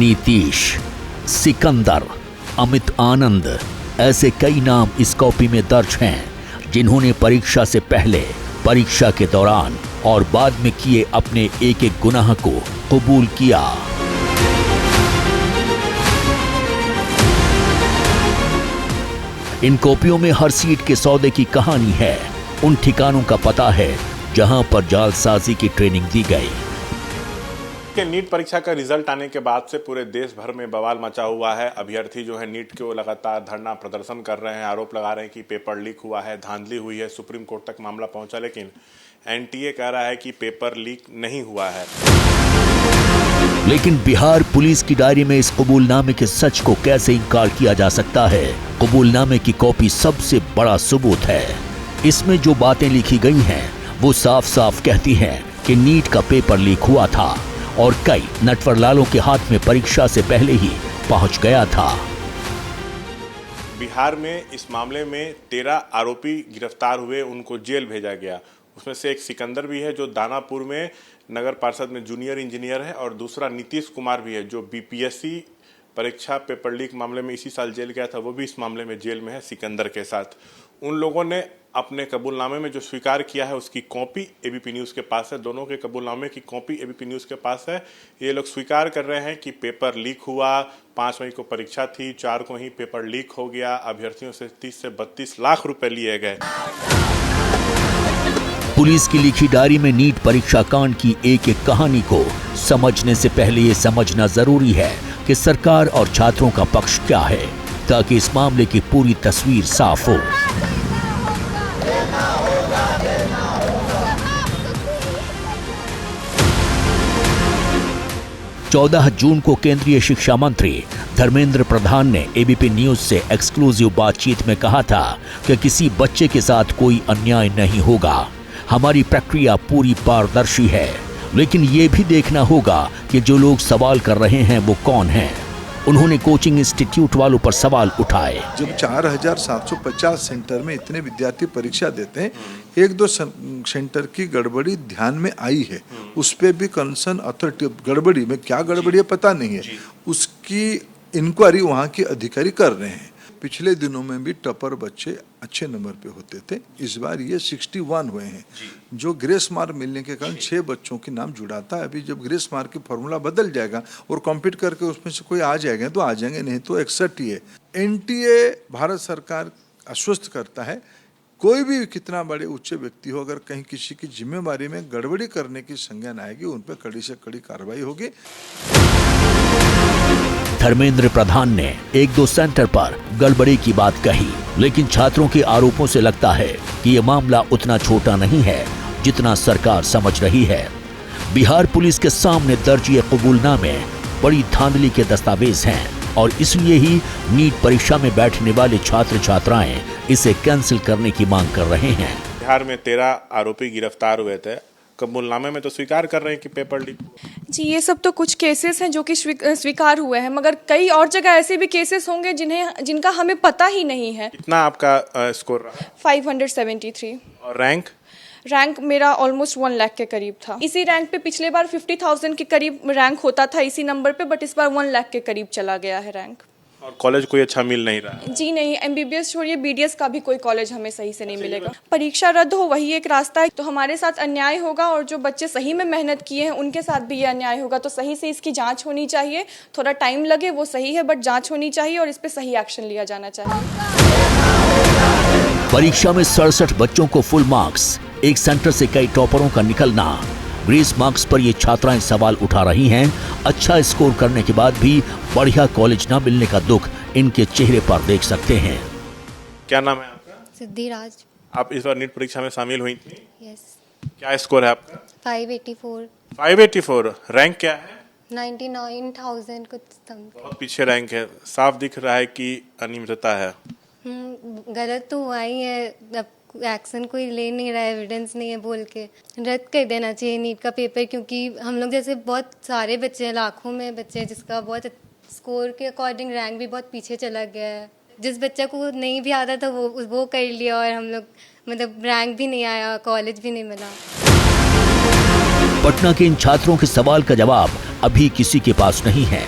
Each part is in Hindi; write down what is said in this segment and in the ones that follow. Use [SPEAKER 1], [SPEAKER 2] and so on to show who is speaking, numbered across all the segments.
[SPEAKER 1] नीतीश, सिकंदर, अमित आनंद, ऐसे कई नाम इस कॉपी में दर्ज हैं जिन्होंने परीक्षा से पहले, परीक्षा के दौरान और बाद में किए अपने एक एक गुनाह को कबूल किया। इन कॉपियों में हर सीट के सौदे की कहानी है, उन ठिकानों का पता है जहां पर जालसाजी की ट्रेनिंग दी गई।
[SPEAKER 2] नीट परीक्षा का रिजल्ट आने के बाद से पूरे देश भर में बवाल मचा हुआ है। अभ्यर्थी जो है नीट के वो लगातार धरना प्रदर्शन कर रहे हैं, आरोप लगा रहे हैं कि पेपर लीक हुआ है, धांधली हुई है। सुप्रीम कोर्ट तक मामला पहुंचा, लेकिन एनटीए कह रहा है कि पेपर लीक नहीं हुआ है।
[SPEAKER 1] लेकिन बिहार पुलिस की डायरी में इस कबूलनामे के सच को कैसे इनकार किया जा सकता है? कबूलनामे की कॉपी सबसे बड़ा सबूत है। इसमें जो बातें लिखी गई हैं वो साफ साफ कहती हैं कि नीट का पेपर लीक हुआ था और कई नटवरलालों के हाथ में परीक्षा से पहले ही पहुंच गया था।
[SPEAKER 2] बिहार में इस मामले में 13 आरोपी गिरफ्तार हुए, उनको जेल भेजा गया। उसमें से एक सिकंदर भी है जो दानापुर में नगर पार्षद में जूनियर इंजीनियर है, और दूसरा नीतीश कुमार भी है जो बीपीएससी परीक्षा पेपर लीक मामले में इसी साल जेल गया था, वो भी इस मामले में जेल में है सिकंदर के साथ। उन लोगों ने अपने कबूलनामे में जो स्वीकार किया है उसकी कॉपी एबीपी न्यूज़ के पास है। दोनों के कबूलनामे की कॉपी एबीपी न्यूज़ के पास है। ये लोग स्वीकार कर रहे हैं कि पेपर लीक हुआ, 5 मई को परीक्षा थी, 4 को ही पेपर लीक हो गया। अभ्यर्थियों से 30 से 32 लाख रुपए लिए गए।
[SPEAKER 1] पुलिस की लिखी डायरी में नीट परीक्षा कांड की एक एक कहानी को समझने से पहले ये समझना जरूरी है कि सरकार और छात्रों का पक्ष क्या है, ताकि इस मामले की पूरी तस्वीर साफ हो। 14 जून को केंद्रीय शिक्षा मंत्री धर्मेंद्र प्रधान ने एबीपी न्यूज से एक्सक्लूसिव बातचीत में कहा था कि किसी बच्चे के साथ कोई अन्याय नहीं होगा, हमारी प्रक्रिया पूरी पारदर्शी है। लेकिन ये भी देखना होगा कि जो लोग सवाल कर रहे हैं वो कौन हैं। उन्होंने कोचिंग इंस्टीट्यूट वालों पर सवाल उठाए।
[SPEAKER 3] जब 4750 सेंटर में इतने विद्यार्थी परीक्षा देते हैं, 1-2 सेंटर की गड़बड़ी ध्यान में आई है, उस पर भी कंसर्न अथॉरिटी, गड़बड़ी में क्या गड़बड़ी है पता नहीं है, उसकी इंक्वायरी वहाँ के अधिकारी कर रहे हैं। पिछले दिनों में भी टॉपर बच्चे अच्छे नंबर पे होते थे, इस बार ये 61 हुए हैं। जो ग्रेस मार्क मिलने के कारण 6 बच्चों के नाम जुड़ा था। अभी जब ग्रेस मार्क की फॉर्मूला बदल जाएगा और कॉम्पीट करके उसमें से कोई आ जाएगा तो आ जाएंगे, नहीं तो 61 ही है। एनटीए भारत सरकार आश्वस्त करता है, कोई भी कितना बड़े उच्च व्यक्ति हो, अगर कहीं किसी की जिम्मेवारी में गड़बड़ी करने की संज्ञान आएगी, उन पर कड़ी से कड़ी कार्रवाई होगी।
[SPEAKER 1] धर्मेंद्र प्रधान ने 1-2 सेंटर पर गड़बड़ी की बात कही, लेकिन छात्रों के आरोपों से लगता है कि ये मामला उतना छोटा नहीं है जितना सरकार समझ रही है। बिहार पुलिस के सामने दर्ज ये कबूलनामे बड़ी धांधली के दस्तावेज हैं और इसलिए ही नीट परीक्षा में बैठने वाले छात्र छात्राएं इसे कैंसिल करने की मांग कर रहे हैं।
[SPEAKER 2] बिहार में 13 आरोपी गिरफ्तार हुए थे, कबूलनामे में तो स्वीकार कर रहे हैं कि पेपर लीक।
[SPEAKER 4] जी, ये सब तो कुछ केसेस हैं जो कि स्वीकार हुए हैं, मगर कई और जगह ऐसे भी केसेस होंगे जिनका हमें पता ही नहीं है।
[SPEAKER 2] कितना आपका स्कोर रहा?
[SPEAKER 4] 573।
[SPEAKER 2] और रैंक
[SPEAKER 4] मेरा ऑलमोस्ट 1 लाख के करीब था। इसी रैंक पे पिछले बार 50,000 के करीब रैंक होता था इसी नंबर पे, बट इस बार 1 लाख के करीब चला गया है रैंक।
[SPEAKER 2] और कॉलेज कोई अच्छा मिल नहीं रहा?
[SPEAKER 4] जी नहीं, एमबीबीएस छोड़िए, बीडीएस का भी कोई कॉलेज हमें सही से नहीं मिलेगा। परीक्षा रद्द हो वही एक रास्ता है, तो हमारे साथ अन्याय होगा और जो बच्चे सही में मेहनत किए हैं उनके साथ भी ये अन्याय होगा। तो सही से इसकी जांच होनी चाहिए, थोड़ा टाइम लगे वो सही है, बट जांच होनी चाहिए और इस पे सही एक्शन लिया जाना चाहिए।
[SPEAKER 1] परीक्षा में 67 बच्चों को फुल मार्क्स, एक सेंटर से कई टॉपरों का निकलना। ग्रेस मार्क्स पर ये छात्राएं सवाल उठा रही हैं। अच्छा स्कोर करने के बाद भी बढ़िया कॉलेज न मिलने का दुख इनके चेहरे पर देख सकते हैं।
[SPEAKER 2] क्या नाम है आपका?
[SPEAKER 5] सिद्धिराज।
[SPEAKER 2] आप इस बार नीट परीक्षा में शामिल हुई थी?
[SPEAKER 5] यस।
[SPEAKER 2] क्या स्कोर है आपका?
[SPEAKER 5] 584।
[SPEAKER 2] 584। रैंक क्या है?
[SPEAKER 5] 99,000 कुछ समथिंग।
[SPEAKER 2] बहुत पीछे रैंक है, साफ दिख रहा है कि अनियमितता है।
[SPEAKER 5] गलत तो हुआ ही है, अब एक्शन कोई ले नहीं रहा है, एविडेंस नहीं है बोल के रद्द कर देना चाहिए नीट का पेपर, क्योंकि हम लोग जैसे बहुत सारे बच्चे हैं, लाखों में बच्चे हैं जिसका बहुत स्कोर के अकॉर्डिंग रैंक भी बहुत पीछे चला गया है। जिस बच्चा को नहीं भी आता था वो कर लिया और हम लोग मतलब रैंक भी नहीं आया, कॉलेज भी नहीं मिला।
[SPEAKER 1] पटना के इन छात्रों के सवाल का जवाब अभी किसी के पास नहीं है।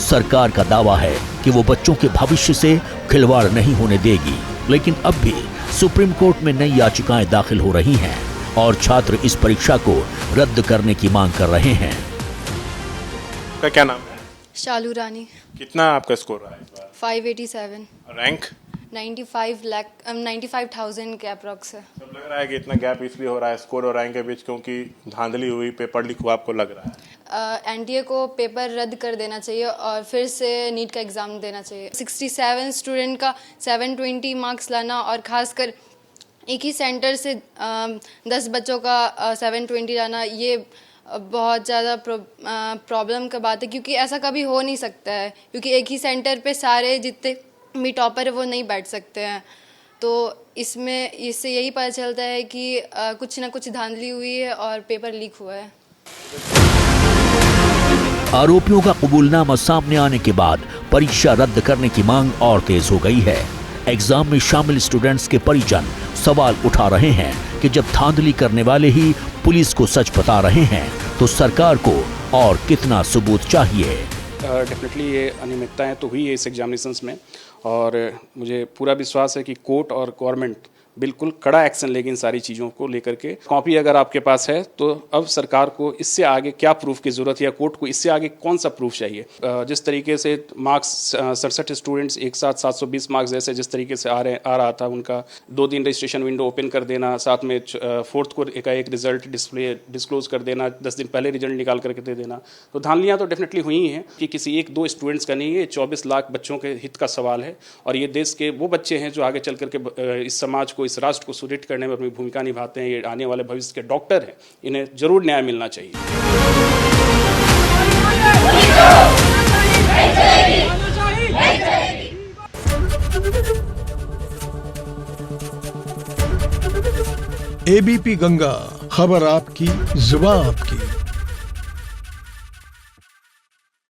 [SPEAKER 1] सरकार का दावा है कि वो बच्चों के भविष्य से खिलवाड़ नहीं होने देगी, लेकिन अब भी सुप्रीम कोर्ट में नई याचिकाएं दाखिल हो रही हैं और छात्र इस परीक्षा को रद्द करने की मांग कर रहे हैं।
[SPEAKER 2] आपका क्या नाम है?
[SPEAKER 6] शालू रानी।
[SPEAKER 2] कितना आपका स्कोर रहा है इस बार?
[SPEAKER 6] 587।
[SPEAKER 2] रैंक?
[SPEAKER 6] 95,000 के अप्रॉक्स है।
[SPEAKER 2] सब लग रहा है कि इतना गैप इसलिए हो रहा है स्कोर और रैंक के बीच क्योंकि धांधली हुई, पेपर लीक हुआ, आपको लग रहा है?
[SPEAKER 6] एनटीए को पेपर रद्द कर देना चाहिए और फिर से नीट का एग्ज़ाम देना चाहिए। 67 स्टूडेंट का 720 मार्क्स लाना और ख़ासकर एक ही सेंटर से 10 बच्चों का 720 लाना, ये बहुत ज़्यादा प्रॉब्लम का बात है, क्योंकि ऐसा कभी हो नहीं सकता है, क्योंकि एक ही सेंटर पे सारे जितने भी टॉपर है वो नहीं बैठ सकते हैं। तो इससे यही पता चलता है कि कुछ ना कुछ धांधली हुई है और पेपर लीक हुआ है।
[SPEAKER 1] आरोपियों का कबूलनामा सामने आने के बाद परीक्षा रद्द करने की मांग और तेज हो गई है। एग्जाम में शामिल स्टूडेंट्स के परिजन सवाल उठा रहे हैं कि जब धांधली करने वाले ही पुलिस को सच बता रहे हैं तो सरकार को और कितना सबूत चाहिए।
[SPEAKER 7] डेफिनेटली ये अनियमितताएं तो हुई है इस एग्जामिनेशंस में, और मुझे पूरा विश्वास है कि कोर्ट और गवर्नमेंट बिल्कुल कड़ा एक्शन लेगी इन सारी चीज़ों को लेकर के। कॉपी अगर आपके पास है तो अब सरकार को इससे आगे क्या प्रूफ की ज़रूरत है या कोर्ट को इससे आगे कौन सा प्रूफ चाहिए। जिस तरीके से मार्क्स 67 स्टूडेंट्स एक साथ 720 मार्क्स जैसे जिस तरीके से आ रहा था, उनका 2 दिन रजिस्ट्रेशन विंडो ओपन कर देना, साथ में 4th को एकाएक रिजल्ट डिस्क्लोज कर देना, 10 दिन पहले रिजल्ट निकाल करके दे देना। तो धांधलियाँ तो डेफिनेटली हुई हैं कि किसी 1-2 स्टूडेंट्स का नहीं है, 24 लाख बच्चों के हित का सवाल है और ये देश के वो बच्चे हैं जो आगे चल करके इस समाज को, इस राष्ट्र को सुदृढ़ करने में अपनी भूमिका निभाते हैं। ये आने वाले भविष्य के डॉक्टर हैं, इन्हें जरूर न्याय मिलना चाहिए।
[SPEAKER 8] एबीपी गंगा, खबर आपकी, जुबान आपकी।